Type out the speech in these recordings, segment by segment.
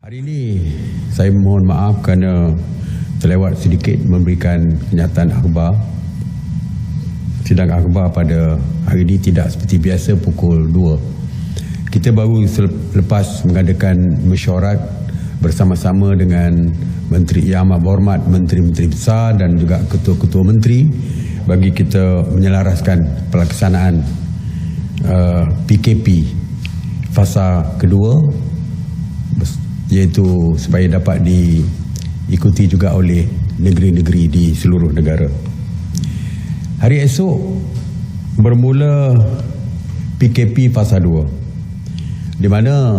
Hari ini saya mohon maaf kerana terlewat sedikit memberikan kenyataan akhbar. Sidang akhbar pada hari ini tidak seperti biasa pukul 2. Kita baru lepas mengadakan mesyuarat bersama-sama dengan Menteri Yang Amat Berhormat, Menteri-Menteri Besar dan juga Ketua-Ketua Menteri bagi kita menyelaraskan pelaksanaan PKP fasa kedua, iaitu supaya dapat diikuti juga oleh negeri-negeri di seluruh negara. Hari esok bermula PKP fasa 2, di mana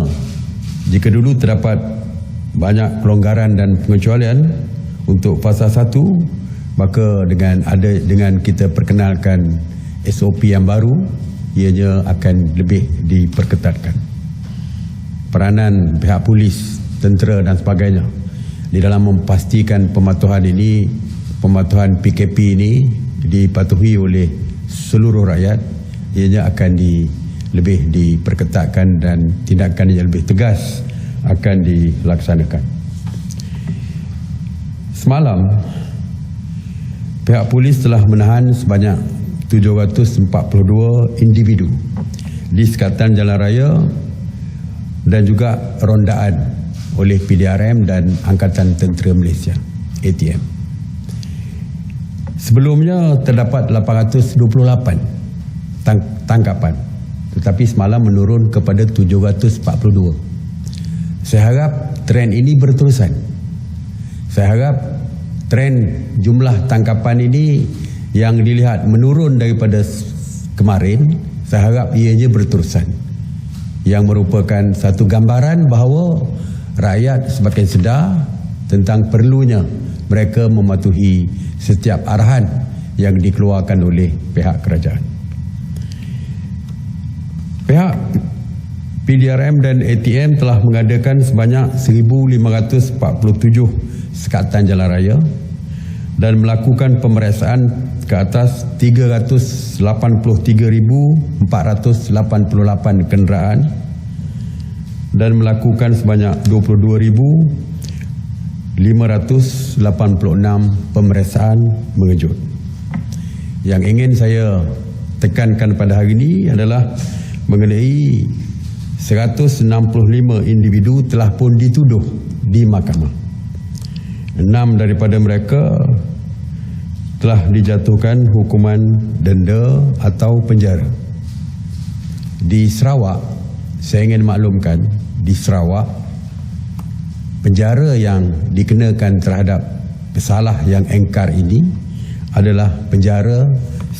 jika dulu terdapat banyak pelonggaran dan pengecualian untuk fasa 1, maka dengan kita perkenalkan SOP yang baru, ianya akan lebih diperketatkan. Peranan pihak polis, tentera dan sebagainya di dalam memastikan pematuhan PKP ini dipatuhi oleh seluruh rakyat, ianya akan lebih diperketatkan dan tindakan yang lebih tegas akan dilaksanakan. Semalam pihak polis telah menahan sebanyak 742 individu di sekatan jalan raya dan juga rondaan oleh PDRM dan Angkatan Tentera Malaysia ATM. Sebelumnya terdapat 828 tangkapan, tetapi semalam menurun kepada 742. Saya harap trend ini berterusan. Saya harap trend jumlah tangkapan ini yang dilihat menurun daripada kemarin, saya harap ianya berterusan, yang merupakan satu gambaran bahawa rakyat semakin sedar tentang perlunya mereka mematuhi setiap arahan yang dikeluarkan oleh pihak kerajaan. Pihak PDRM dan ATM telah mengadakan sebanyak 1,547 sekatan jalan raya dan melakukan pemeriksaan ke atas 383,488 kenderaan dan melakukan sebanyak 22,586 pemeriksaan mengejut. Yang ingin saya tekankan pada hari ini adalah mengenai 165 individu telah pun dituduh di mahkamah. 6 daripada mereka telah dijatuhkan hukuman denda atau penjara. Di Sarawak, saya ingin maklumkan, di Sarawak, penjara yang dikenakan terhadap pesalah yang engkar ini adalah penjara 1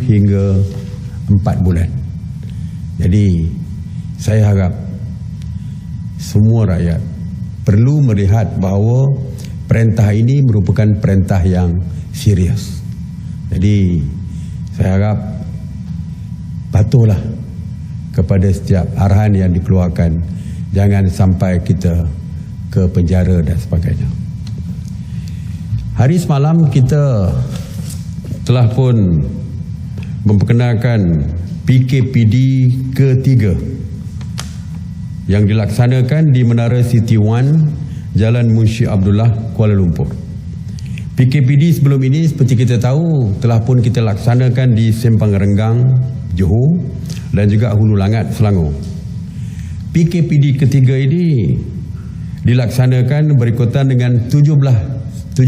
hingga 4 bulan. Jadi, saya harap semua rakyat perlu melihat bahawa perintah ini merupakan perintah yang serius. Jadi, saya harap patuhlah kepada setiap arahan yang dikeluarkan. Jangan sampai kita ke penjara dan sebagainya. Hari semalam kita telah pun memperkenalkan PKPD ketiga yang dilaksanakan di Menara City One, Jalan Munshi Abdullah, Kuala Lumpur. PKPD sebelum ini seperti kita tahu telah pun kita laksanakan di Sempang Renggang, Johor dan juga Hulu Langat, Selangor. PKPD ketiga ini dilaksanakan berikutan dengan 17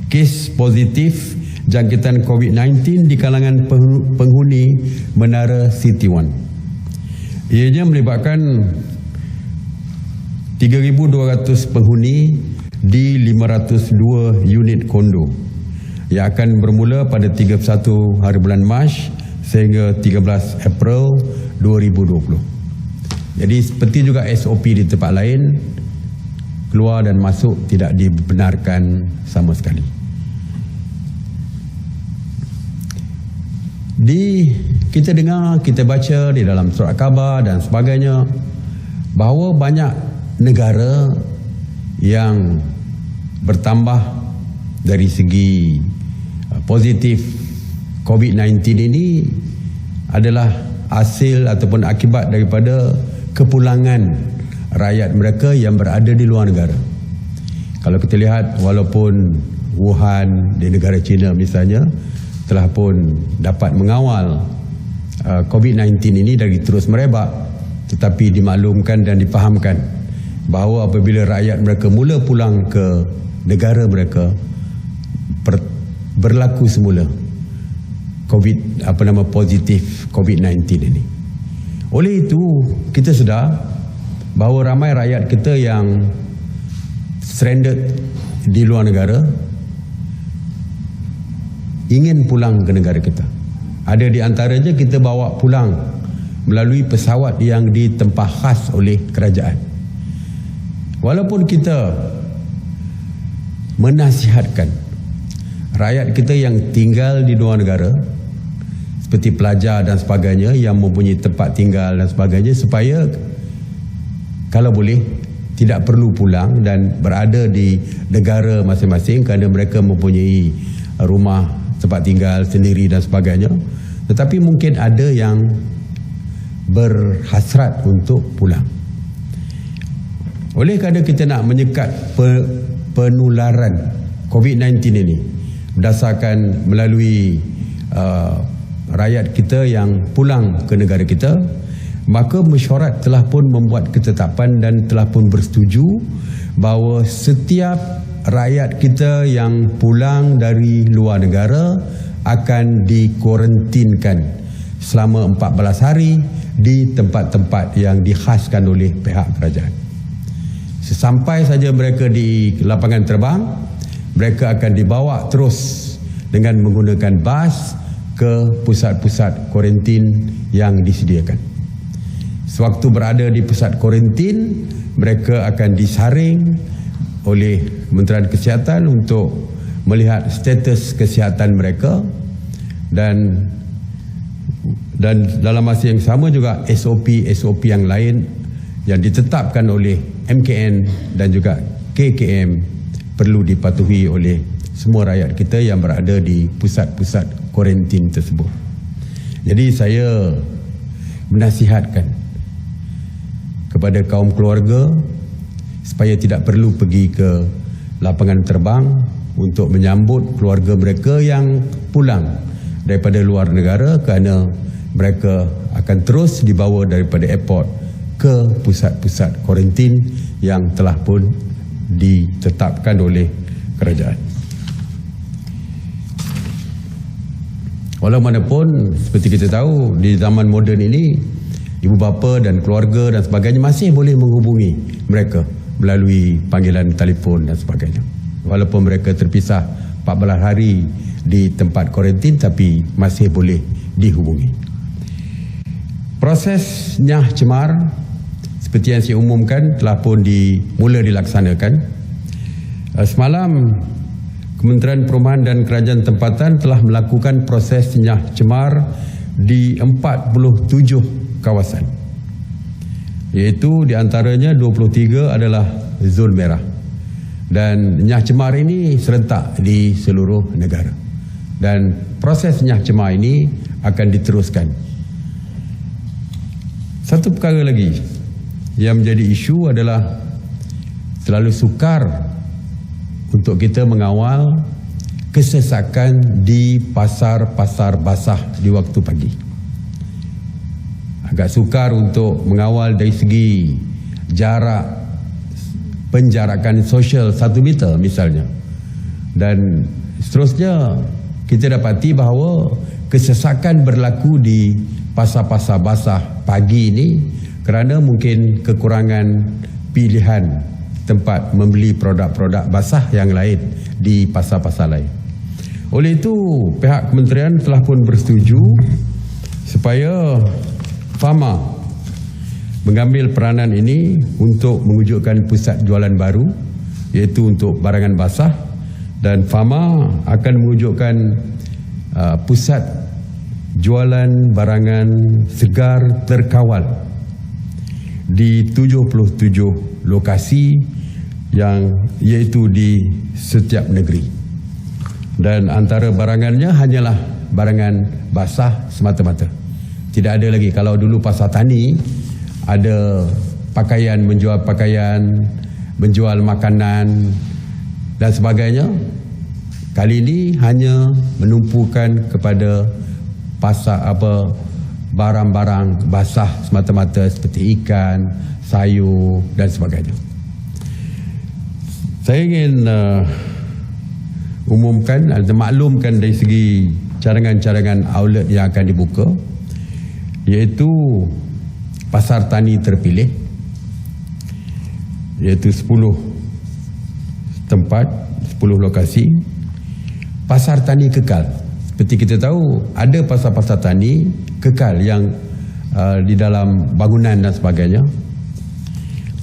kes positif jangkitan COVID-19 di kalangan penghuni Menara City One. Ianya melibatkan 3,200 penghuni di 502 unit kondo yang akan bermula pada 31 hari bulan Mac sehingga 13 April 2020. Jadi seperti juga SOP di tempat lain, keluar dan masuk tidak dibenarkan sama sekali. Kita dengar, kita baca di dalam surat khabar dan sebagainya bahawa banyak negara yang bertambah dari segi positif COVID-19 ini adalah hasil ataupun akibat daripada kepulangan rakyat mereka yang berada di luar negara. Kalau kita lihat, walaupun Wuhan di negara China misalnya telah pun dapat mengawal COVID-19 ini dari terus merebak, tetapi dimaklumkan dan difahamkan bahawa apabila rakyat mereka mula pulang ke negara mereka, berlaku semula positif COVID-19 ini. Oleh itu, kita sedar bahawa ramai rakyat kita yang stranded di luar negara ingin pulang ke negara kita. Ada di antaranya kita bawa pulang melalui pesawat yang ditempah khas oleh kerajaan. Walaupun kita menasihatkan rakyat kita yang tinggal di luar negara, seperti pelajar dan sebagainya yang mempunyai tempat tinggal dan sebagainya, supaya kalau boleh tidak perlu pulang dan berada di negara masing-masing kerana mereka mempunyai rumah tempat tinggal sendiri dan sebagainya. Tetapi mungkin ada yang berhasrat untuk pulang. Oleh kerana kita nak menyekat penularan COVID-19 ini berdasarkan melalui rakyat kita yang pulang ke negara kita, maka mesyuarat telah pun membuat ketetapan dan telah pun bersetuju bahawa setiap rakyat kita yang pulang dari luar negara akan dikuarantinkan selama 14 hari di tempat-tempat yang dikhaskan oleh pihak kerajaan. Sesampai saja mereka di lapangan terbang, mereka akan dibawa terus dengan menggunakan bas ke pusat-pusat kuarantin yang disediakan. Sewaktu berada di pusat kuarantin, mereka akan disaring oleh Kementerian Kesihatan untuk melihat status kesihatan mereka, dan dalam masa yang sama juga SOP yang lain yang ditetapkan oleh MKN dan juga KKM perlu dipatuhi oleh semua rakyat kita yang berada di pusat-pusat kuarantin tersebut. Jadi saya menasihatkan kepada kaum keluarga supaya tidak perlu pergi ke lapangan terbang untuk menyambut keluarga mereka yang pulang daripada luar negara, kerana mereka akan terus dibawa daripada airport ke pusat-pusat kuarantin yang telah pun ditetapkan oleh kerajaan. Walaupun seperti kita tahu, di zaman moden ini ibu bapa dan keluarga dan sebagainya masih boleh menghubungi mereka melalui panggilan telefon dan sebagainya. Walaupun mereka terpisah 14 hari di tempat kuarantin, tapi masih boleh dihubungi. Proses nyah cemar seperti yang saya umumkan telah pun mula dilaksanakan. Semalam Kementerian Perumahan dan Kerajaan Tempatan telah melakukan proses nyah cemar di 47 kawasan, iaitu di antaranya 23 adalah zon merah, dan nyah cemar ini serentak di seluruh negara, dan proses nyah cemar ini akan diteruskan. Satu perkara lagi yang menjadi isu adalah terlalu sukar untuk kita mengawal kesesakan di pasar-pasar basah di waktu pagi. Agak sukar untuk mengawal dari segi jarak, penjarakan sosial 1 meter misalnya. Dan seterusnya kita dapati bahawa kesesakan berlaku di pasar-pasar basah pagi ini kerana mungkin kekurangan pilihan tempat membeli produk-produk basah yang lain di pasar-pasar lain. Oleh itu, pihak kementerian telah pun bersetuju supaya Fama mengambil peranan ini untuk mewujudkan pusat jualan baru, iaitu untuk barangan basah, dan Fama akan mewujudkan pusat jualan barangan segar terkawal di 77 lokasi yang iaitu di setiap negeri, dan antara barangannya hanyalah barangan basah semata-mata. Tidak ada lagi, kalau dulu pasar tani ada pakaian, menjual pakaian, menjual makanan dan sebagainya. Kali ini hanya menumpukan kepada pasar barang-barang basah semata-mata seperti ikan, sayur dan sebagainya. Saya ingin umumkan atau maklumkan dari segi cadangan-cadangan outlet yang akan dibuka, iaitu pasar tani terpilih, iaitu 10 tempat, 10 lokasi. Pasar tani kekal, seperti kita tahu ada pasar-pasar tani kekal yang di dalam bangunan dan sebagainya.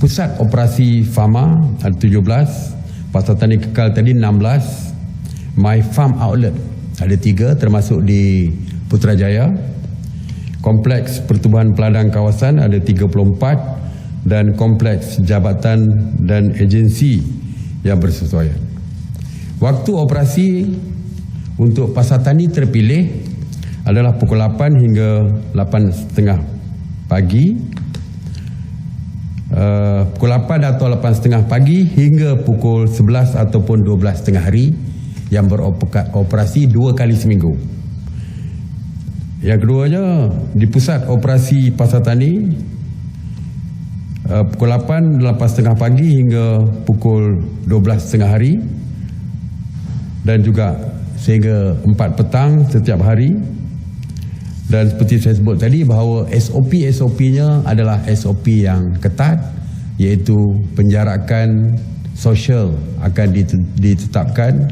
Pusat operasi Fama ada 17, pasar tani kekal tadi 16, My Farm Outlet ada 3 termasuk di Putrajaya. Kompleks Pertubuhan Peladang Kawasan ada 34 dan kompleks jabatan dan agensi yang bersesuaian. Waktu operasi untuk pasar tani terpilih adalah pukul 8 hingga 8.30 pagi. Pukul 8 atau 8.30 pagi hingga pukul 11 ataupun 12 tengah hari, yang beroperasi 2 kali seminggu. Yang keduanya di pusat operasi pasar tani pukul 8, 8.30 pagi hingga pukul 12 tengah hari dan juga sehingga 4 petang setiap hari. Dan seperti saya sebut tadi bahawa SOP-nya adalah SOP yang ketat, iaitu penjarakan sosial akan ditetapkan,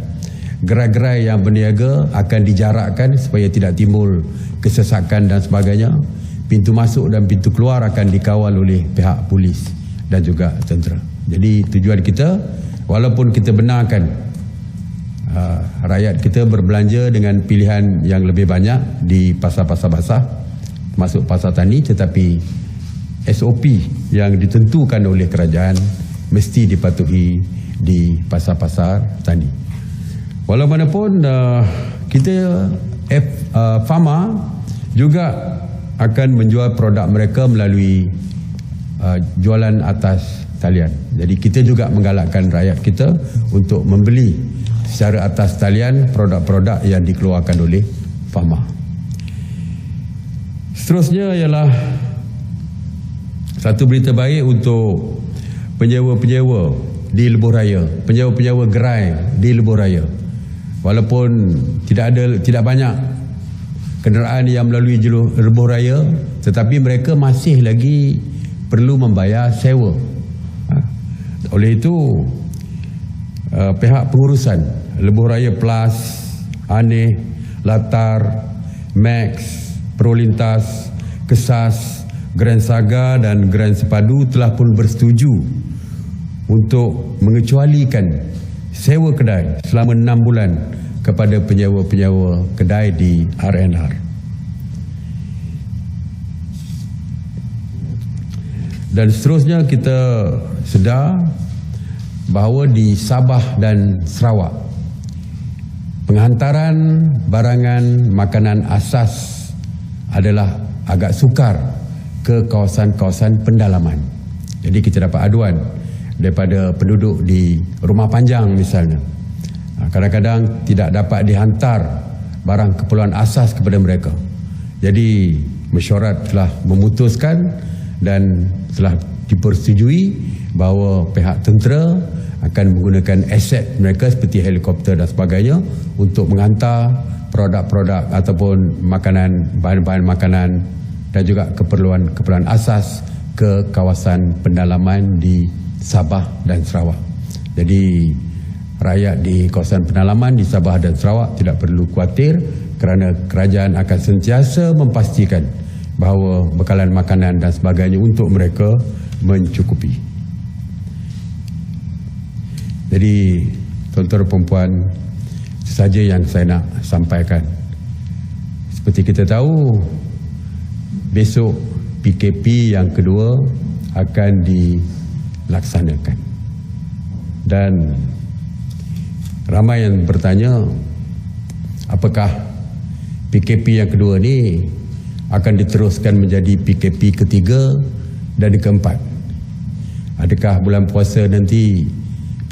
gerai-gerai yang berniaga akan dijarakkan supaya tidak timbul kesesakan dan sebagainya. Pintu masuk dan pintu keluar akan dikawal oleh pihak polis dan juga tentera. Jadi tujuan kita, walaupun kita benarkan rakyat kita berbelanja dengan pilihan yang lebih banyak di pasar-pasar basah, masuk pasar tani, tetapi SOP yang ditentukan oleh kerajaan mesti dipatuhi di pasar-pasar tani. Walaupun kita Fama juga akan menjual produk mereka melalui jualan atas talian. Jadi kita juga menggalakkan rakyat kita untuk membeli secara atas talian produk-produk yang dikeluarkan oleh Fama. Seterusnya ialah satu berita baik untuk penyewa-penyewa di Lebuh Raya, penyewa-penyewa gerai di Lebuh Raya. Walaupun tidak banyak kenderaan yang melalui jalur Lebuh Raya, tetapi mereka masih lagi perlu membayar sewa. Oleh itu pihak pengurusan Lebuh Raya Plus, Aneh, Latar, Max, Prolintas, Kesas, Grand Saga dan Grand Sepadu telah pun bersetuju untuk mengecualikan sewa kedai selama 6 bulan kepada penyewa-penyewa kedai di RNR. Dan seterusnya kita sedar bahawa di Sabah dan Sarawak, penghantaran barangan makanan asas adalah agak sukar ke kawasan-kawasan pendalaman. Jadi kita dapat aduan daripada penduduk di Rumah Panjang misalnya. Kadang-kadang tidak dapat dihantar barang keperluan asas kepada mereka. Jadi mesyuarat telah memutuskan dan telah dipersetujui bahawa pihak tentera akan menggunakan aset mereka seperti helikopter dan sebagainya untuk menghantar produk-produk ataupun makanan, bahan-bahan makanan dan juga keperluan asas ke kawasan pendalaman di Sabah dan Sarawak. Jadi rakyat di kawasan pendalaman di Sabah dan Sarawak tidak perlu khawatir kerana kerajaan akan sentiasa memastikan bahawa bekalan makanan dan sebagainya untuk mereka mencukupi. Jadi tuan-tuan dan puan, itu saja yang saya nak sampaikan. Seperti kita tahu, besok PKP yang kedua akan dilaksanakan. Dan ramai yang bertanya, apakah PKP yang kedua ni akan diteruskan menjadi PKP ketiga dan keempat. Adakah bulan puasa nanti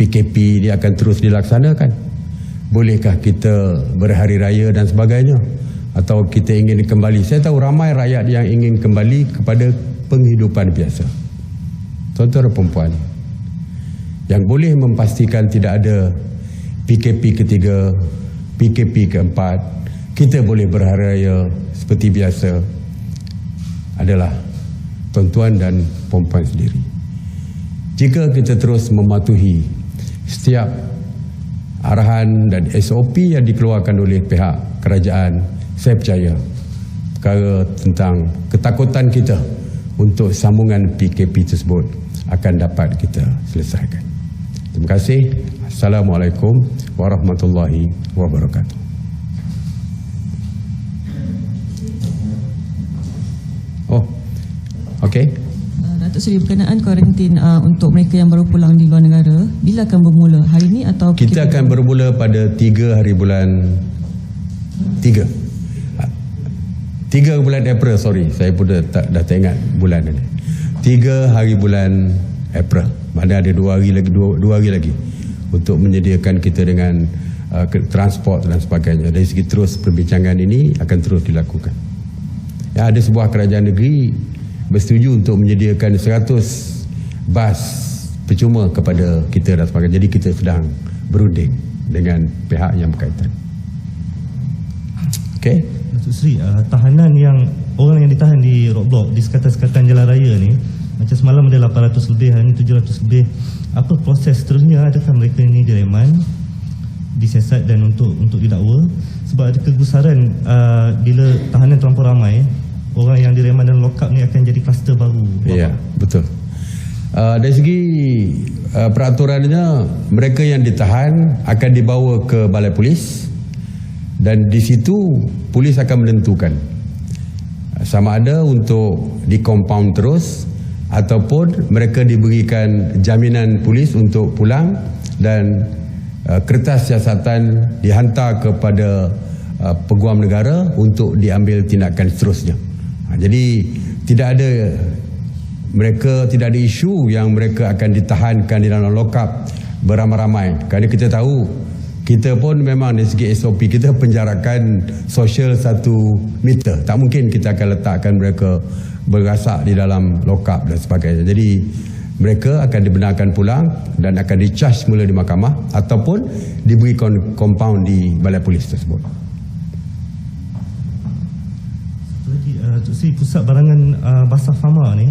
PKP dia akan terus dilaksanakan? Bolehkah kita berhari raya dan sebagainya? Atau kita ingin kembali? Saya tahu ramai rakyat yang ingin kembali kepada penghidupan biasa. Tuan-tuan dan perempuan, yang boleh memastikan tidak ada PKP ketiga, PKP keempat, kita boleh berhari raya seperti biasa adalah tuan-tuan dan perempuan sendiri. Jika kita terus mematuhi setiap arahan dan SOP yang dikeluarkan oleh pihak kerajaan, saya percaya perkara tentang ketakutan kita untuk sambungan PKP tersebut akan dapat kita selesaikan. Terima kasih. Assalamualaikum warahmatullahi wabarakatuh. Oh, okey. Datuk Seri, berkenaan kuarantin untuk mereka yang baru pulang di luar negara, bila akan bermula? Hari ini atau kita akan bermula pada 3 hari bulan 3 bulan April, sorry, saya pun dah tak ingat bulan ini. 3 hari bulan April. Mana ada 2 hari lagi, 2 hari lagi untuk menyediakan kita dengan transport dan sebagainya. Dari segi terus perbincangan ini akan terus dilakukan. Ya, ada sebuah kerajaan negeri bersetuju untuk menyediakan 100 bas percuma kepada kita dan sebagainya. Jadi kita sedang berunding dengan pihak yang berkaitan. Okey. Datuk Seri, tahanan yang orang yang ditahan di roadblock di sekatan-sekatan jalan raya ni, macam semalam ada 800 lebih, hari ni 700 lebih. Apa proses seterusnya? Adakah mereka ini direman, disiasat dan untuk didakwa? Sebab ada kegusaran bila tahanan terlampau ramai, orang yang direman dan lock up ni akan jadi kluster baru. Ya, betul. Dari segi peraturannya, mereka yang ditahan akan dibawa ke balai polis dan di situ polis akan menentukan sama ada untuk di compound terus ataupun mereka diberikan jaminan polis untuk pulang dan kertas siasatan dihantar kepada Peguam Negara untuk diambil tindakan seterusnya. Jadi tidak ada isu yang mereka akan ditahankan di dalam lock-up beramai-ramai. Kerana kita tahu kita pun memang dari segi SOP kita penjarakan sosial 1 meter. Tak mungkin kita akan letakkan mereka berasak di dalam lock-up dan sebagainya. Jadi mereka akan dibenarkan pulang dan akan di-charge semula di mahkamah ataupun diberi compound di balai polis tersebut. Pusat barangan basah Fama ni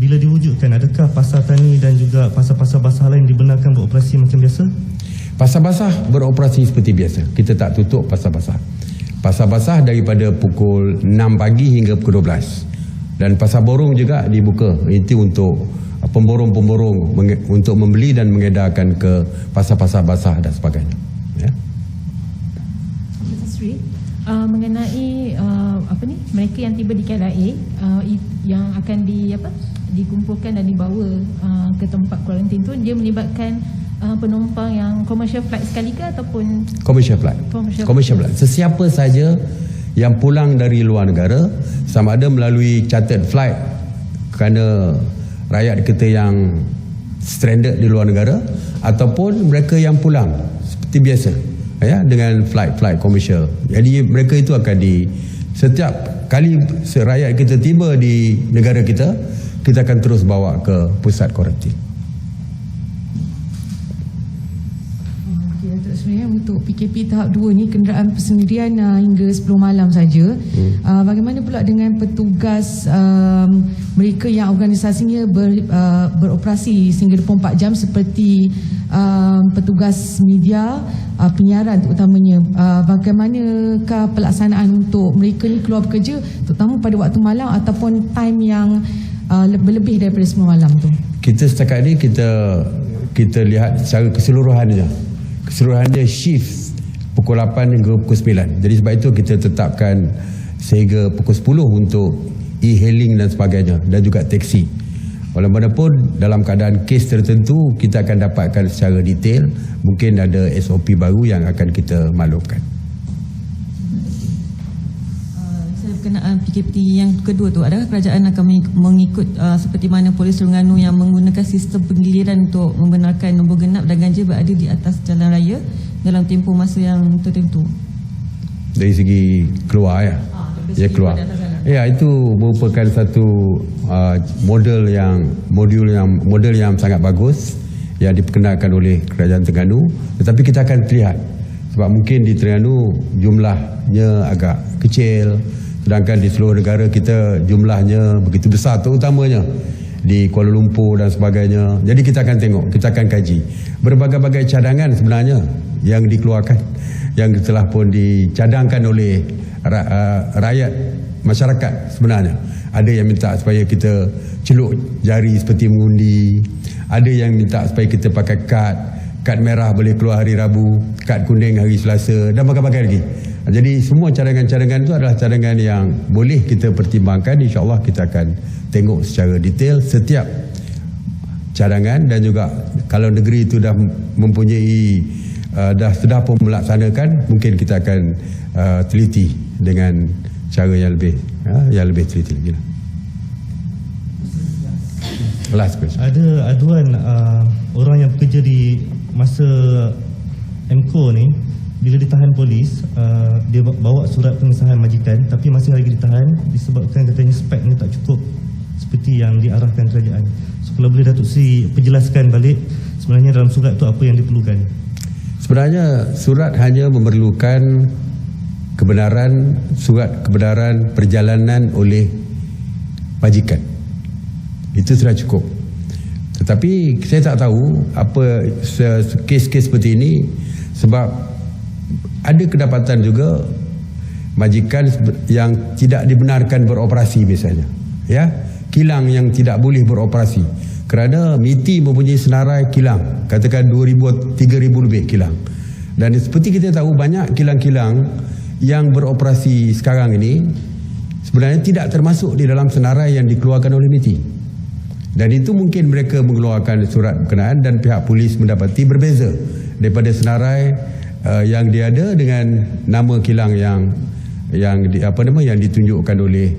bila diwujudkan, adakah pasar tani dan juga pasar-pasar basah lain dibenarkan beroperasi macam biasa? Pasar basah beroperasi seperti biasa. Kita tak tutup pasar basah. Pasar basah daripada pukul 6 pagi hingga pukul 12. Dan pasar borong juga dibuka. Itu untuk pemborong-pemborong untuk membeli dan mengedarkan ke pasar-pasar basah dan sebagainya. Ya. Sri, mengenai mereka yang tiba di KLIA yang akan dikumpulkan dan dibawa ke tempat kuarantin tu, dia melibatkan penumpang yang commercial flight sekali ke ataupun commercial flight? Commercial flight. Sesiapa saja yang pulang dari luar negara, sama ada melalui chartered flight kerana rakyat kita yang stranded di luar negara, ataupun mereka yang pulang seperti biasa ya, dengan flight komersial. Jadi mereka itu akan setiap kali rakyat kita tiba di negara kita, kita akan terus bawa ke pusat kuarantin. Sebenarnya untuk PKP tahap 2 ni kenderaan persendirian hingga 10 malam saja. Bagaimana pula dengan petugas mereka yang organisasinya beroperasi sehingga 24 jam seperti petugas media, penyiaran terutamanya? Bagaimanakah pelaksanaan untuk mereka ni keluar bekerja terutama pada waktu malam ataupun time yang lebih daripada 10 malam tu? Kita setakat ni kita lihat secara keseluruhannya shift pukul 8 hingga pukul 9. Jadi sebab itu kita tetapkan sehingga pukul 10 untuk e-hailing dan sebagainya dan juga teksi. Walaupun dalam keadaan kes tertentu kita akan dapatkan secara detail, mungkin ada SOP baru yang akan kita maklumkan. berkenaan PKP yang kedua tu, adakah kerajaan akan mengikut seperti mana Polis Terengganu yang menggunakan sistem penggiliran untuk membenarkan nombor genap dan ganjil berada di atas jalan raya dalam tempoh masa yang tertentu? Dari segi keluar keluar. Ya, itu merupakan satu model yang sangat bagus yang diperkenalkan oleh Kerajaan Terengganu. Tetapi kita akan lihat, sebab mungkin di Terengganu jumlahnya agak kecil, sedangkan di seluruh negara kita jumlahnya begitu besar, terutamanya di Kuala Lumpur dan sebagainya. Jadi kita akan tengok, kita akan kaji berbagai-bagai cadangan sebenarnya yang dikeluarkan, yang telah pun dicadangkan oleh rakyat, masyarakat sebenarnya. Ada yang minta supaya kita celuk jari seperti mengundi, ada yang minta supaya kita pakai kad merah boleh keluar hari Rabu, kad kuning hari Selasa, dan berbagai-bagai lagi. Jadi semua cadangan-cadangan itu adalah cadangan yang boleh kita pertimbangkan. InsyaAllah kita akan tengok secara detail setiap cadangan, dan juga kalau negeri itu dah mempunyai sudah pun melaksanakan, mungkin kita akan teliti dengan cara yang lebih teliti lagi. Last question. Ada aduan orang yang bekerja di masa MCO ni, bila ditahan polis, dia bawa surat pengesahan majikan tapi masih lagi ditahan disebabkan katanya spek ni tak cukup seperti yang diarahkan kerajaan. So kalau boleh Datuk Seri penjelaskan balik sebenarnya dalam surat tu apa yang diperlukan? Sebenarnya surat hanya memerlukan surat kebenaran perjalanan oleh majikan. Itu sudah cukup. Tetapi saya tak tahu apa kes-kes seperti ini, sebab ada kedapatan juga majikan yang tidak dibenarkan beroperasi misalnya. Ya, kilang yang tidak boleh beroperasi kerana MITI mempunyai senarai kilang, katakan 2,000 3,000 lebih kilang. Dan seperti kita tahu, banyak kilang-kilang yang beroperasi sekarang ini sebenarnya tidak termasuk di dalam senarai yang dikeluarkan oleh MITI. Dan itu mungkin mereka mengeluarkan surat berkenaan dan pihak polis mendapati berbeza daripada senarai yang dia ada dengan nama kilang yang ditunjukkan oleh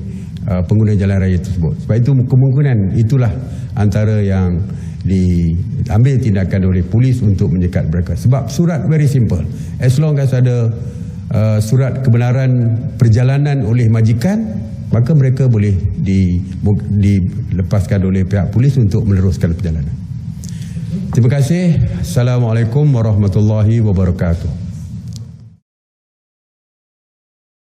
pengguna jalan raya tersebut. Sebab itu kemungkinan itulah antara yang diambil tindakan oleh polis untuk menyekat mereka. Sebab surat very simple. As long as ada surat kebenaran perjalanan oleh majikan, maka mereka boleh dilepaskan oleh pihak polis untuk meneruskan perjalanan. Terima kasih. Assalamualaikum warahmatullahi wabarakatuh.